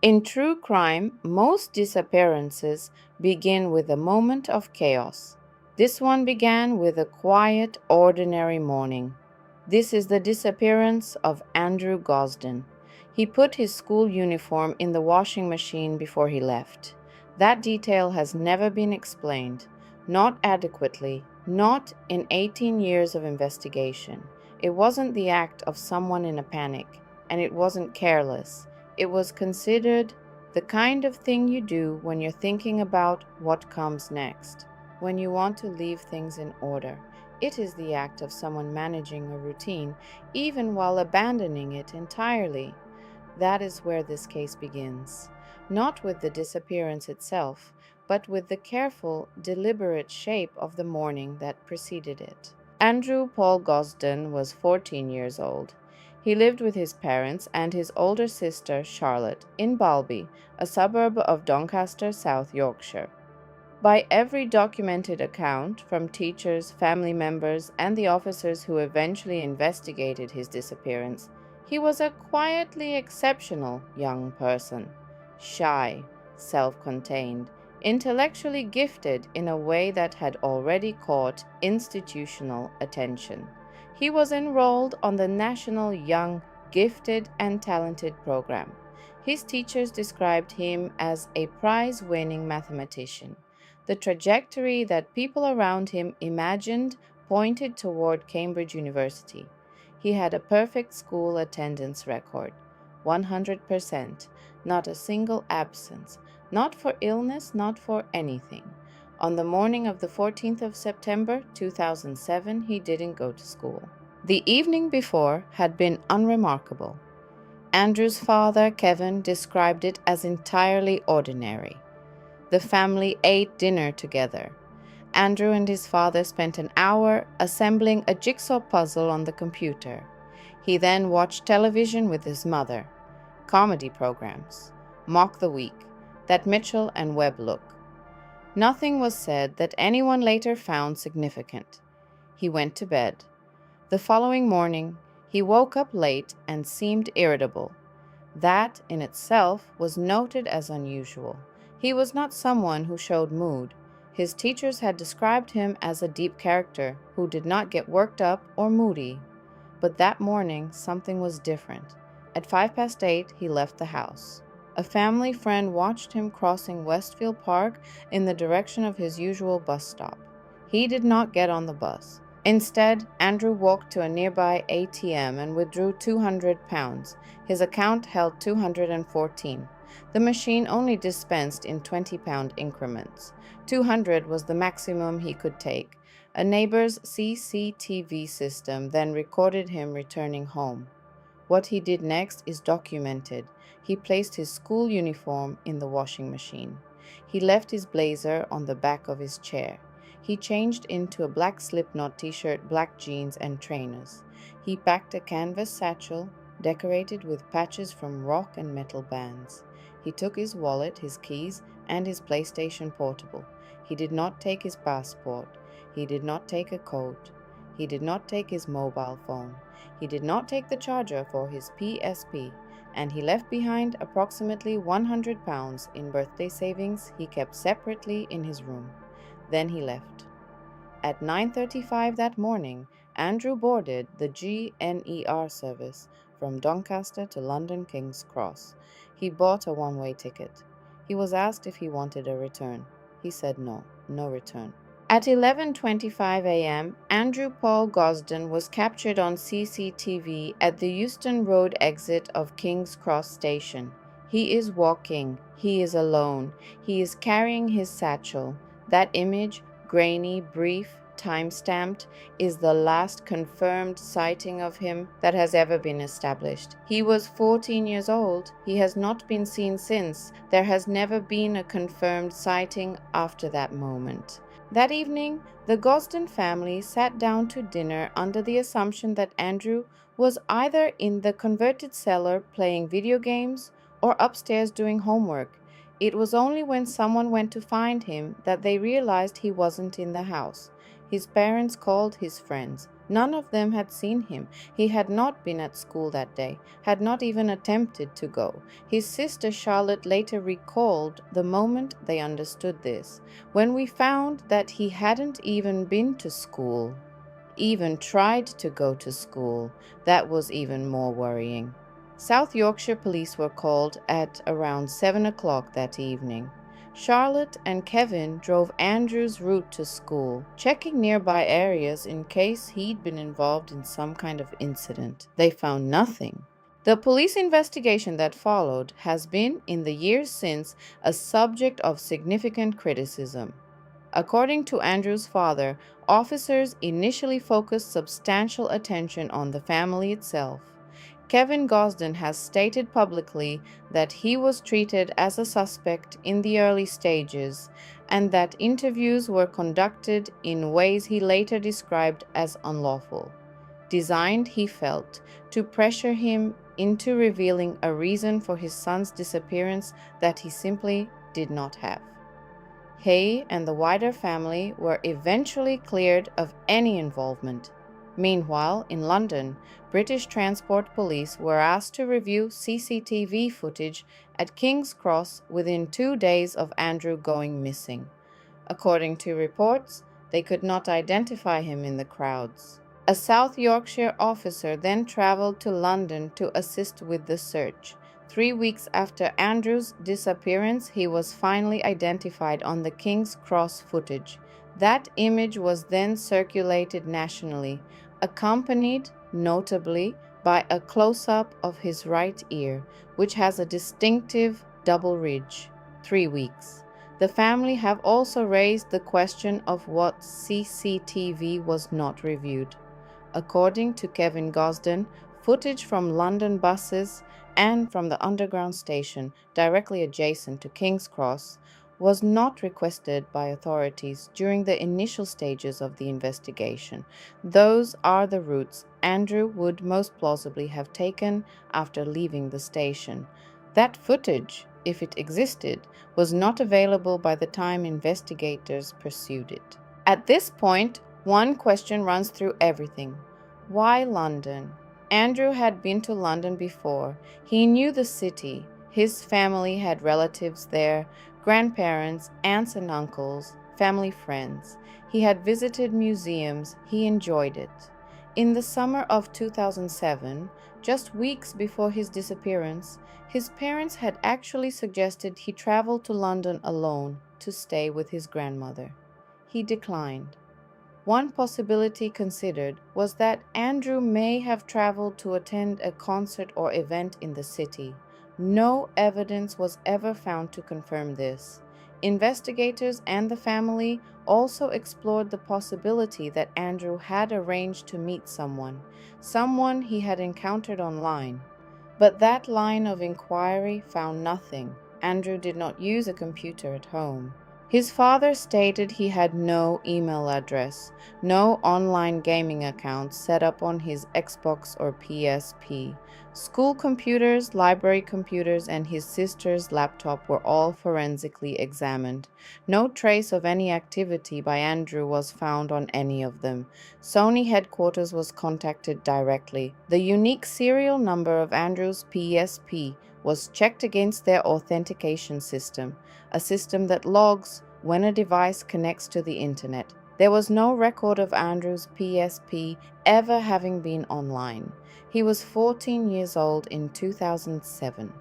In true crime, most disappearances begin with a moment of chaos. This one began with a quiet, ordinary morning. This is the disappearance of Andrew Gosden. He put his school uniform in the washing machine before he left. That detail has never been explained, not adequately, not in 18 years of investigation. It wasn't the act of someone in a panic, and it wasn't careless. It was considered the kind of thing you do when you're thinking about what comes next, when you want to leave things in order. It is the act of someone managing a routine, even while abandoning it entirely. That is where this case begins. Not with the disappearance itself, but with the careful, deliberate shape of the morning that preceded it. Andrew Paul Gosden was 14 years old. He lived with his parents and his older sister, Charlotte, in Balby, a suburb of Doncaster, South Yorkshire. By every documented account, from teachers, family members, and the officers who eventually investigated his disappearance, he was a quietly exceptional young person. Shy, self-contained, intellectually gifted in a way that had already caught institutional attention. He was enrolled on the National Young, Gifted and Talented program. His teachers described him as a prize-winning mathematician. The trajectory that people around him imagined pointed toward Cambridge University. He had a perfect school attendance record, 100%, not a single absence, not for illness, not for anything. On the morning of the 14th of September 2007, he didn't go to school. The evening before had been unremarkable. Andrew's father, Kevin, described it as entirely ordinary. The family ate dinner together. Andrew and his father spent an hour assembling a jigsaw puzzle on the computer. He then watched television with his mother, comedy programs, Mock the Week, that Mitchell and Webb look. Nothing was said that anyone later found significant. He went to bed. The following morning, he woke up late and seemed irritable. That, in itself, was noted as unusual. He was not someone who showed mood. His teachers had described him as a deep character who did not get worked up or moody. But that morning, something was different. At 8:05, he left the house. A family friend watched him crossing Westfield Park in the direction of his usual bus stop. He did not get on the bus. Instead, Andrew walked to a nearby ATM and withdrew £200. His account held 214. The machine only dispensed in £20 increments. 200 was the maximum he could take. A neighbor's CCTV system then recorded him returning home. What he did next is documented. He placed his school uniform in the washing machine. He left his blazer on the back of his chair. He changed into a black slipknot t-shirt, black jeans, and trainers. He packed a canvas satchel decorated with patches from rock and metal bands. He took his wallet, his keys, and his PlayStation Portable. He did not take his passport. He did not take a coat. He did not take his mobile phone. He did not take the charger for his PSP, and he left behind approximately £100 in birthday savings he kept separately in his room. Then he left. At 9:35 that morning, Andrew boarded the GNER service from Doncaster to London King's Cross. He bought a one-way ticket. He was asked if he wanted a return. He said no return. At 11:25 a.m., Andrew Paul Gosden was captured on CCTV at the Euston Road exit of King's Cross Station. He is walking. He is alone. He is carrying his satchel. That image, grainy, brief, time-stamped, is the last confirmed sighting of him that has ever been established. He was 14 years old. He has not been seen since. There has never been a confirmed sighting after that moment. That evening, the Gosden family sat down to dinner under the assumption that Andrew was either in the converted cellar playing video games or upstairs doing homework. It was only when someone went to find him that they realized he wasn't in the house. His parents called his friends. None of them had seen him. He had not been at school that day, had not even attempted to go. His sister Charlotte later recalled the moment they understood this, when we found that he hadn't even been to school, even tried to go to school. That was even more worrying. South Yorkshire police were called at around 7 o'clock that evening. Charlotte and Kevin drove Andrew's route to school, checking nearby areas in case he'd been involved in some kind of incident. They found nothing. The police investigation that followed has been, in the years since, a subject of significant criticism. According to Andrew's father, officers initially focused substantial attention on the family itself. Kevin Gosden has stated publicly that he was treated as a suspect in the early stages and that interviews were conducted in ways he later described as unlawful, designed, he felt, to pressure him into revealing a reason for his son's disappearance that he simply did not have. Hay and the wider family were eventually cleared of any involvement. Meanwhile, in London, British Transport Police were asked to review CCTV footage at King's Cross within 2 days of Andrew going missing. According to reports, they could not identify him in the crowds. A South Yorkshire officer then travelled to London to assist with the search. 3 weeks after Andrew's disappearance, he was finally identified on the King's Cross footage. That image was then circulated nationally, accompanied, notably, by a close-up of his right ear, which has a distinctive double ridge. 3 weeks. The family have also raised the question of what CCTV was not reviewed. According to Kevin Gosden, footage from London buses and from the underground station directly adjacent to King's Cross was not requested by authorities during the initial stages of the investigation. Those are the routes Andrew would most plausibly have taken after leaving the station. That footage, if it existed, was not available by the time investigators pursued it. At this point, one question runs through everything. Why London? Andrew had been to London before. He knew the city. His family had relatives there, grandparents, aunts and uncles, family friends. He had visited museums. He enjoyed it. In the summer of 2007, just weeks before his disappearance, his parents had actually suggested he travel to London alone to stay with his grandmother. He declined. One possibility considered was that Andrew may have traveled to attend a concert or event in the city. No evidence was ever found to confirm this. Investigators and the family also explored the possibility that Andrew had arranged to meet someone he had encountered online. But that line of inquiry found nothing. Andrew did not use a computer at home. His father stated he had no email address, no online gaming accounts set up on his Xbox or PSP. School computers, library computers, and his sister's laptop were all forensically examined. No trace of any activity by Andrew was found on any of them. Sony headquarters was contacted directly. The unique serial number of Andrew's PSP was checked against their authentication system, a system that logs when a device connects to the internet. There was no record of Andrew's PSP ever having been online. He was 14 years old in 2007.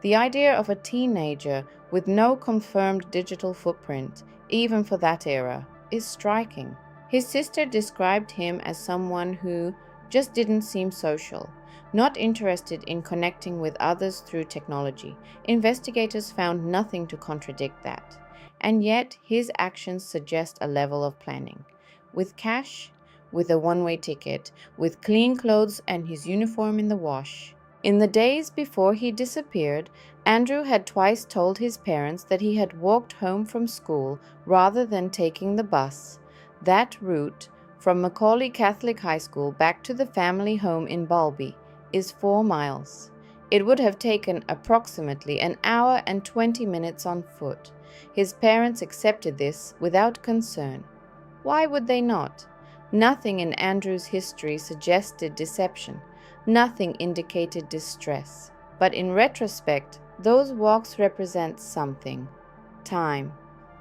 The idea of a teenager with no confirmed digital footprint, even for that era, is striking. His sister described him as someone who just didn't seem social, not interested in connecting with others through technology. Investigators found nothing to contradict that. And yet, his actions suggest a level of planning. With cash, with a one-way ticket, with clean clothes and his uniform in the wash. In the days before he disappeared, Andrew had twice told his parents that he had walked home from school rather than taking the bus. That route, from Macaulay Catholic High School back to the family home in Balby, is 4 miles. It would have taken approximately an hour and 20 minutes on foot. His parents accepted this without concern. Why would they not? Nothing in Andrew's history suggested deception. Nothing indicated distress. But in retrospect, those walks represent something. Time.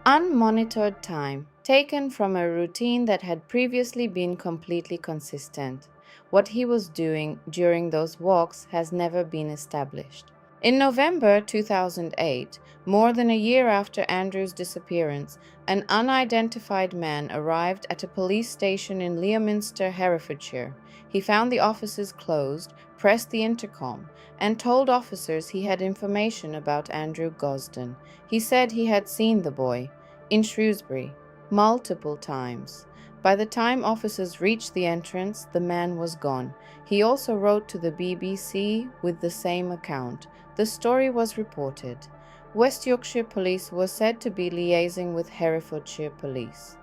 Unmonitored time, taken from a routine that had previously been completely consistent. What he was doing during those walks has never been established. In November 2008, more than a year after Andrew's disappearance, an unidentified man arrived at a police station in Leominster, Herefordshire. He found the offices closed, pressed the intercom, and told officers he had information about Andrew Gosden. He said he had seen the boy in Shrewsbury multiple times. By the time officers reached the entrance, the man was gone. He also wrote to the BBC with the same account. The story was reported. West Yorkshire Police was said to be liaising with Herefordshire Police.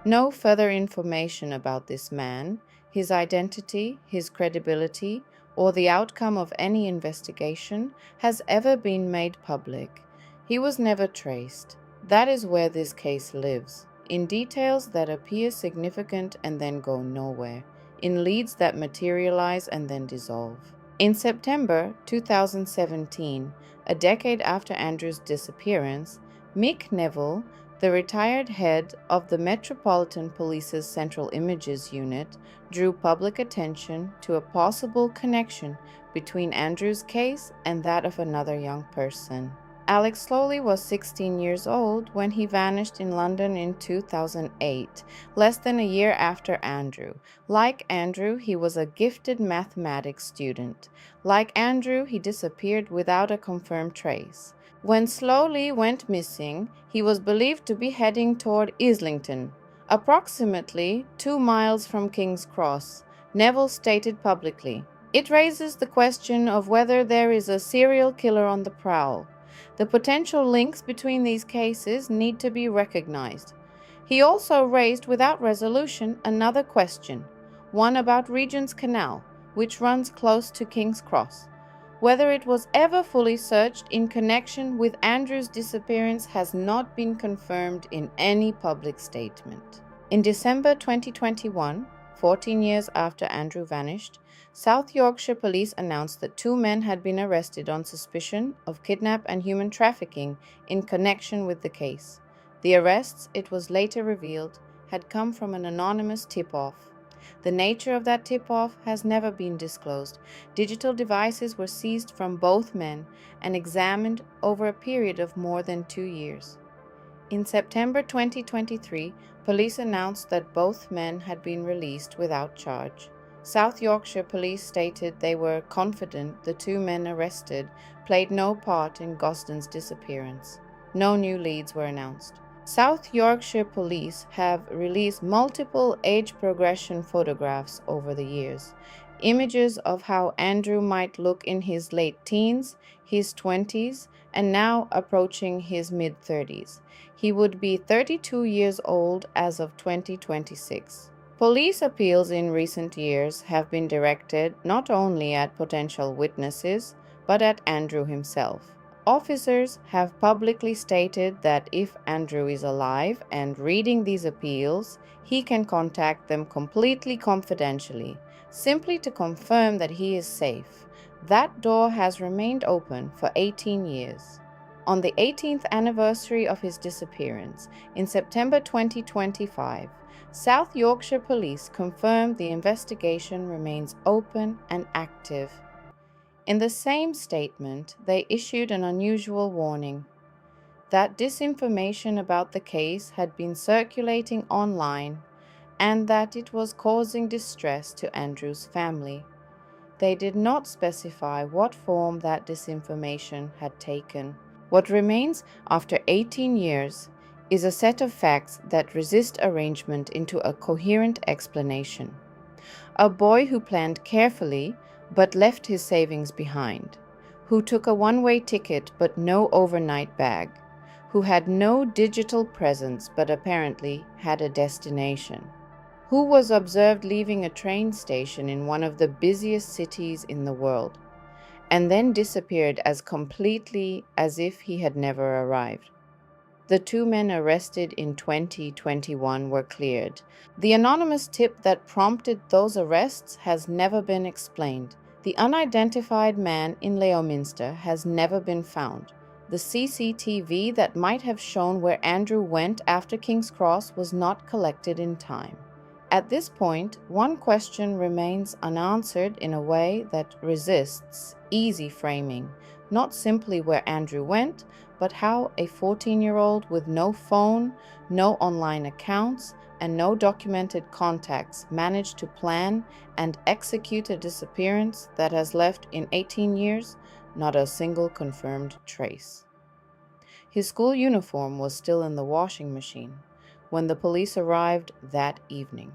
No further information about this man, his identity, his credibility, or the outcome of any investigation has ever been made public. He was never traced. That is where this case lives, in details that appear significant and then go nowhere, in leads that materialize and then dissolve. In September 2017, a decade after Andrew's disappearance, Mick Neville, the retired head of the Metropolitan Police's Central Images Unit, drew public attention to a possible connection between Andrew's case and that of another young person. Alex Slowly was 16 years old when he vanished in London in 2008, less than a year after Andrew. Like Andrew, he was a gifted mathematics student. Like Andrew, he disappeared without a confirmed trace. When Slowly went missing, he was believed to be heading toward Islington, approximately 2 miles from King's Cross, Neville stated publicly. It raises the question of whether there is a serial killer on the prowl. The potential links between these cases need to be recognized. He also raised without resolution another question, one about Regent's Canal, which runs close to King's Cross. Whether it was ever fully searched in connection with Andrew's disappearance has not been confirmed in any public statement. In December 2021, 14 years after Andrew vanished, South Yorkshire Police announced that 2 men had been arrested on suspicion of kidnap and human trafficking in connection with the case. The arrests, it was later revealed, had come from an anonymous tip-off. The nature of that tip-off has never been disclosed. Digital devices were seized from both men and examined over a period of more than 2 years. In September 2023, police announced that both men had been released without charge. South Yorkshire Police stated they were confident the 2 men arrested played no part in Gosden's disappearance. No new leads were announced. South Yorkshire Police have released multiple age progression photographs over the years. Images of how Andrew might look in his late teens, his 20s, and now approaching his mid-30s. He would be 32 years old as of 2026. Police appeals in recent years have been directed not only at potential witnesses, but at Andrew himself. Officers have publicly stated that if Andrew is alive and reading these appeals, he can contact them completely confidentially, simply to confirm that he is safe. That door has remained open for 18 years. On the 18th anniversary of his disappearance, in September 2025, South Yorkshire Police confirmed the investigation remains open and active. In the same statement, they issued an unusual warning that disinformation about the case had been circulating online and that it was causing distress to Andrew's family. They did not specify what form that disinformation had taken. What remains after 18 years is a set of facts that resist arrangement into a coherent explanation. A boy who planned carefully but left his savings behind, who took a one-way ticket but no overnight bag, who had no digital presence but apparently had a destination, who was observed leaving a train station in one of the busiest cities in the world, and then disappeared as completely as if he had never arrived. The 2 men arrested in 2021 were cleared. The anonymous tip that prompted those arrests has never been explained. The unidentified man in Leominster has never been found. The CCTV that might have shown where Andrew went after King's Cross was not collected in time. At this point, one question remains unanswered in a way that resists easy framing, not simply where Andrew went, but how a 14-year-old with no phone, no online accounts, and no documented contacts managed to plan and execute a disappearance that has left in 18 years not a single confirmed trace. His school uniform was still in the washing machine when the police arrived that evening.